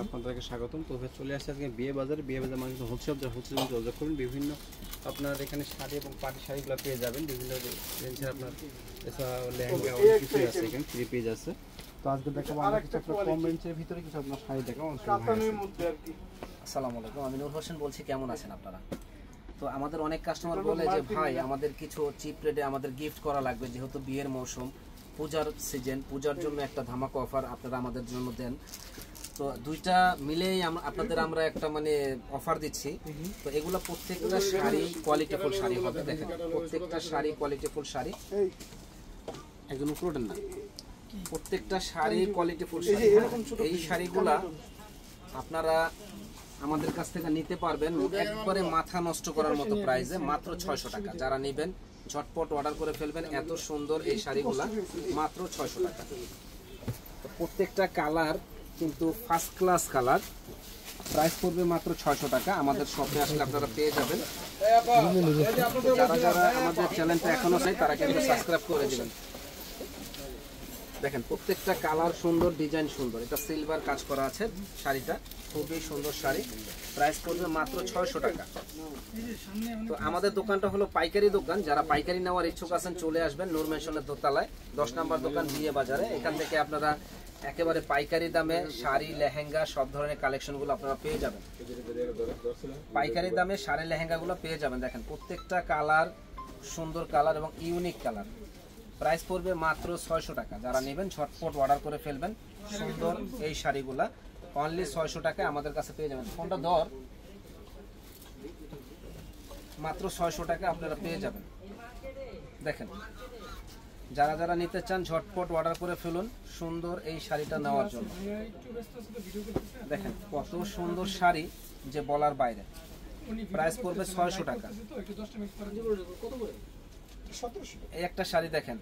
আপনাদেরকে স্বাগতম। তো চলে আসছে আজকে বিয়ে বাজার মানে হোলসেল যোগাযোগ করুন। বিভিন্ন আপনার এখানে শাড়ি এবং পাটি শাড়িগুলো পেয়ে যাবেন বিভিন্ন রেঞ্জের। আপনার লেহেঙ্গা অনেক কিছু আছে, এখানে 3 পিস আছে। তো আজকে দেখাবো আমরা কিছু আপনার কম রেঞ্জের ভিতরে কিছু আপনার শাড়ি দেখাবো। আসসালামু আলাইকুম, আমি নূর হোসেন বলছি। কেমন আছেন আপনারা? তো আমাদের অনেক কাস্টমার বলে যে ভাই আমাদের কিছু চিপ রেটে আমাদের গিফট করা লাগবে, যেহেতু বিয়ের মৌসুম, পূজার সিজন, পূজার জন্য একটা ধামাকা অফার আপনারা আমাদের জন্য দেন। তো দুইটা মিলেই আপনাদের আমরা একটা মানে অফার দিচ্ছি। তো এগুলো প্রত্যেকটা শাড়ি কোয়ালিটিফুল শাড়ি হবে। দেখেন প্রত্যেকটা শাড়ি কোয়ালিটিফুল শাড়ি, একদম উপরোটেন না, প্রত্যেকটা শাড়ি কোয়ালিটিফুল শাড়ি। এই শাড়িগুলা আপনারা আমাদের কাছ থেকে নিতে পারবেন একবারে মাথা নষ্ট করার মতো প্রাইসে, মাত্র 600 টাকা। যারা নেবেন ঝটপট অর্ডার করে ফেলবেন। এত সুন্দর এই শাড়িগুলা মাত্র 600 টাকা। তো প্রত্যেকটা কালার কিন্তু ফার্স্ট ক্লাস কালার, প্রাইস পড়বে মাত্র 600 টাকা। আমাদের শপে আসলে আপনারা পেয়ে যাবেন। যারা যারা আমাদের চ্যানেলটা এখনো চাই তারা কিন্তু সাবস্ক্রাইব করে দিবেন। দেখেন প্রত্যেকটা কালার সুন্দর, ডিজাইন সুন্দর। এটা সিলভার কাজ করা আছে শাড়িটা, খুবই সুন্দর শাড়ি। প্রাইস পড়বে মাত্র 600 টাকা। তো আমাদের দোকানটা হলো পাইকারি দোকান। যারা পাইকারি নেওয়ার ইচ্ছুক আছেন চলে আসবেন নূর মেনশনের দোতলায়, 10 নম্বর দোকান, বিয়ে বাজারে। এখান থেকে আপনারা একেবারে পাইকারি দামে শাড়ি, লেহেঙ্গা সব ধরনের কালেকশনগুলো আপনারা পেয়ে যাবেন। পাইকারি দামে শাড়ি লেহেঙ্গাগুলো পেয়ে যাবেন। দেখেন প্রত্যেকটা কালার সুন্দর কালার এবং ইউনিক কালার। প্রাইস পড়বে মাত্র 600 টাকা। যারা নেবেন ঝটপট অর্ডার করে ফেলবেন। সুন্দর এই শাড়িগুলা অনলি 600 টাকায় আমাদের কাছে পেয়ে যাবেন। ফোনটা দর মাত্র 600 টাকা আপনারা পেয়ে যাবেন। দেখেন যারা যারা নিতে চান ঝটপট অর্ডার করে ফেলুন সুন্দর এই শাড়িটা নেওয়ার জন্য। দেখেন কত সুন্দর শাড়ি যে বলার বাইরে। প্রাইস পড়বে 600 টাকা। এই একটা শাড়ি দেখেন,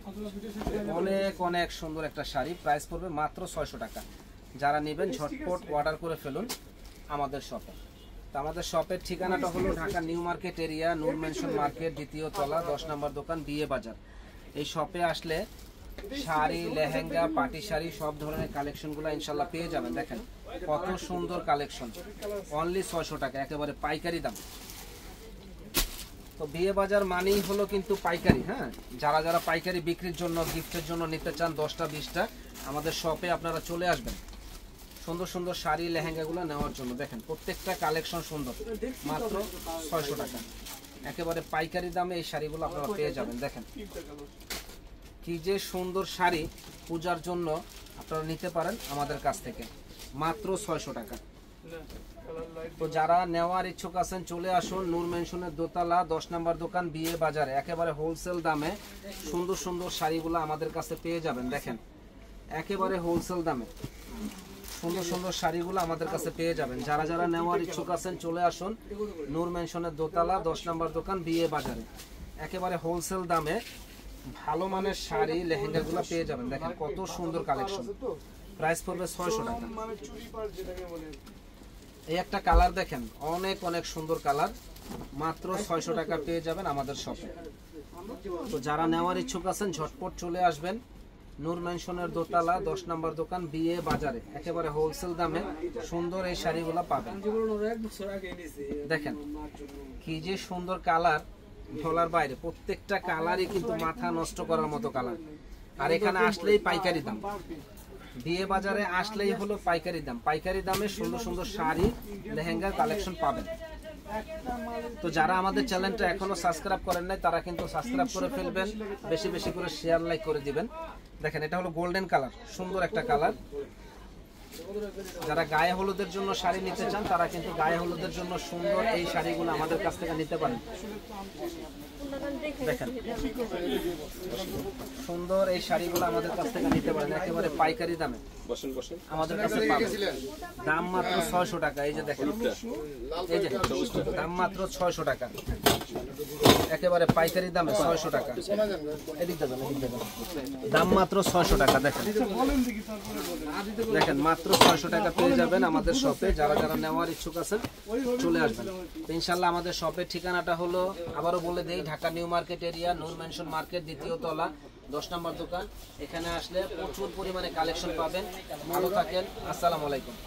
অনেক অনেক সুন্দর একটা শাড়ি। প্রাইস পড়বে মাত্র 600 টাকা। যারা নেবেন ঝটপট অর্ডার করে ফেলুন আমাদের শপে। তো আমাদের শপের ঠিকানাটা হলো ঢাকা নিউ মার্কেট এরিয়া, নূর মেনশন মার্কেট, 2য় তলা, 10 নম্বর দোকান, বিয়ে বাজার। এই শপে আসলে শাড়ি, লেহেঙ্গা, পাটি শাড়ি সব ধরনের কালেকশনগুলো ইনশাল্লাহ পেয়ে যাবেন। দেখেন কত সুন্দর কালেকশন, অনলি 600 টাকা, একেবারে পাইকারি দাম। তো বিয়ে বাজার মানেই হলো কিন্তু পাইকারি। হ্যাঁ, যারা যারা পাইকারি বিক্রির জন্য, গিফটের জন্য নিতে চান 10টা 20টা, আমাদের শপে আপনারা চলে আসবেন সুন্দর সুন্দর শাড়ি লেহেঙ্গাগুলো নেওয়ার জন্য। দেখেন প্রত্যেকটা কালেকশন সুন্দর, মাত্র 600 টাকা, একেবারে পাইকারি দামে এই শাড়িগুলো আপনারা পেয়ে যাবেন। দেখেন কি যে সুন্দর শাড়ি, পূজার জন্য আপনারা নিতে পারেন আমাদের কাছ থেকে, মাত্র 600 টাকা। তো যারা নেওয়ার ইচ্ছুক আছেন চলে আসুন নূর মেনশনের দোতলা, 10 নম্বর দোকান, বিয়ে বাজারে। একেবারে হোলসেল দামে সুন্দর সুন্দর শাড়িগুলো আমাদের কাছে পেয়ে যাবেন। দেখেন একেবারে হোলসেল দামে সুন্দর সুন্দর শাড়িগুলো আমাদের কাছে পেয়ে যাবেন। যারা যারা নেওয়ার ইচ্ছুক আছেন চলে আসুন নূর মেনশনের দোতলা, 10 নম্বর দোকান, বিয়ে বাজারে। একেবারে হোলসেল দামে ভালো মানের শাড়ি লেহেঙ্গাগুলো পেয়ে যাবেন। দেখেন কত সুন্দর কালেকশন। প্রাইস পড়বে 600 টাকা। এই একটা কালার দেখেন, অনেক অনেক সুন্দর কালার, মাত্র 600 টাকা পেয়ে যাবেন আমাদের শপে। তো যারা নেওয়ার ইচ্ছুক আছেন ঝটপট চলে আসবেন নূর মেনশনের দোতলা, 10 নম্বর দোকান, বিয়ে বাজারে। একেবারে হোলসেল দামে সুন্দর এই শাড়িগুলো পাবেন। দেখেন কি যে সুন্দর কালার, বলার বাইরে। প্রত্যেকটা কালারই কিন্তু মাথা নষ্ট করার মতো কালার। আর এখানে আসলেই পাইকারি দাম, বিয়ে বাজারে আসলেই হলো পাইকারি দাম। পাইকারি দামে সুন্দর সুন্দর শাড়ি, লেহেঙ্গার কালেকশন পাবেন। তো যারা আমাদের চ্যানেলটা এখনো সাবস্ক্রাইব করেন নাই তারা কিন্তু সাবস্ক্রাইব করে ফেলবেন, বেশি বেশি করে শেয়ার, লাইক করে দিবেন। দেখেন এটা হলো গোল্ডেন কালার, সুন্দর একটা কালার। যারা গায়ে হলুদের জন্য শাড়ি নিতে চান তারা কিন্তু গায়ে হলুদের জন্য সুন্দর এই শাড়িগুলো আমাদের কাছ থেকে নিতে পারেন। দেখেন সুন্দর এই শাড়িগুলো আমাদের কাছ থেকে নিতে পারেন একেবারে পাইকারি দামে আমাদের কাছে পাবেন। দাম মাত্র 600 টাকা। এই যে দেখেন, এই যে দাম মাত্র 600 টাকা, একেবারে পাইকারি দামে 600 টাকা। এদিক দেবেন, এদিক দেবেন। দাম মাত্র 600 টাকা। দেখেন দেখেন মাত্র 600 টাকা পেয়ে যাবেন আমাদের শপে। যারা যারা নেওয়ার ইচ্ছুক আছেন চলে আসবেন। ইনশাল্লাহ আমাদের শপের ঠিকানাটা হলো, আবারও বলে দেই, ঢাকা নিউ মার্কেট এরিয়া, নূর মেনশন মার্কেট, 2য় তলা, 10 নম্বর দোকান। এখানে আসলে প্রচুর পরিমাণে কালেকশন পাবেন। ভালো থাকেন, আসসালামু আলাইকুম।